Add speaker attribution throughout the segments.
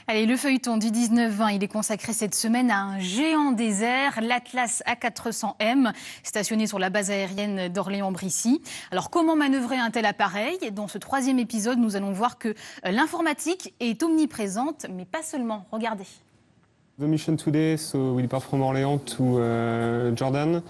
Speaker 1: Allez, le feuilleton du 19-20, il est consacré cette semaine à un géant des airs, l'Atlas A400M, stationné sur la base aérienne d'Orléans-Brissy. Alors, comment manœuvrer un tel appareil? Dans ce troisième épisode, nous allons voir que l'informatique est omniprésente, mais pas seulement. Regardez.
Speaker 2: The mission today, so we depart from Orléans to Jordan.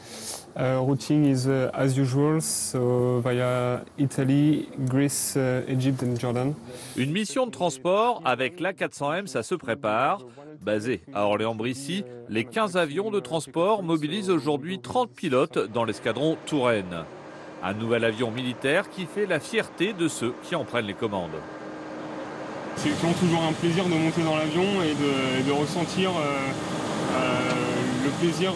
Speaker 2: Routing is as usual, so via Italy, Greece, Egypt and Jordan.
Speaker 3: Une mission de transport avec l'A400M, ça se prépare. Basé à Orléans-Brissy, les 15 avions de transport mobilisent aujourd'hui 30 pilotes dans l'escadron Touraine. Un nouvel avion militaire qui fait la fierté de ceux qui en prennent les commandes.
Speaker 2: C'est toujours un plaisir de monter dans l'avion et de ressentir le plaisir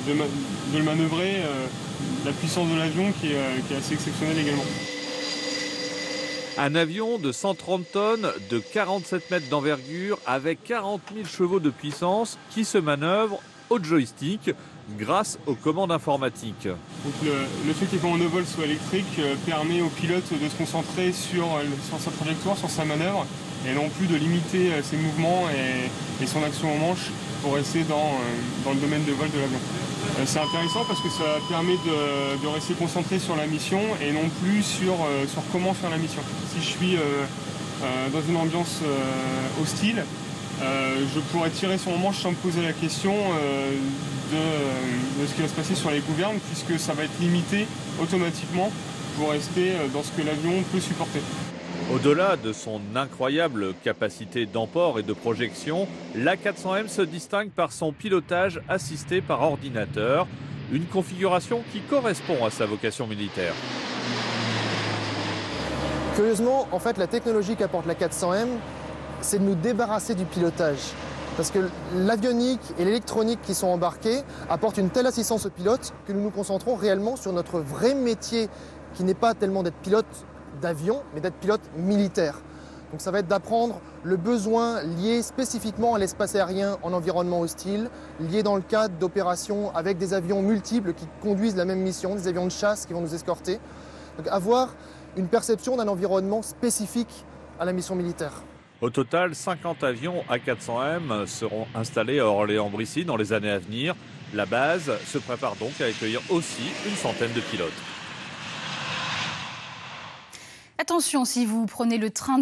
Speaker 2: de le manœuvrer, la puissance de l'avion qui est assez exceptionnelle également.
Speaker 3: Un avion de 130 tonnes, de 47 mètres d'envergure, avec 40 000 chevaux de puissance qui se manœuvre au joystick grâce aux commandes informatiques.
Speaker 2: Donc le fait que les commandes de vol soient électriques permet au pilote de se concentrer sur sa trajectoire, sur sa manœuvre, et non plus de limiter ses mouvements et son action au manche pour rester dans le domaine de vol de l'avion. C'est intéressant parce que ça permet de rester concentré sur la mission et non plus sur comment faire la mission. Si je suis dans une ambiance hostile, je pourrais tirer sur mon manche sans me poser la question de ce qui va se passer sur les gouvernes, puisque ça va être limité automatiquement pour rester dans ce que l'avion peut supporter.
Speaker 3: Au-delà de son incroyable capacité d'emport et de projection, l'A400M se distingue par son pilotage assisté par ordinateur, une configuration qui correspond à sa vocation militaire.
Speaker 4: Curieusement, en fait, la technologie qu'apporte l'A400M, c'est de nous débarrasser du pilotage. Parce que l'avionique et l'électronique qui sont embarqués apportent une telle assistance au pilote que nous nous concentrons réellement sur notre vrai métier, qui n'est pas tellement d'être pilote d'avion, mais d'être pilote militaire. Donc ça va être d'apprendre le besoin lié spécifiquement à l'espace aérien en environnement hostile, lié dans le cadre d'opérations avec des avions multiples qui conduisent la même mission, des avions de chasse qui vont nous escorter. Donc avoir une perception d'un environnement spécifique à la mission militaire.
Speaker 3: Au total, 50 avions A400M seront installés à Orléans-Brissy dans les années à venir. La base se prépare donc à accueillir aussi une centaine de pilotes.
Speaker 1: Attention, si vous prenez le train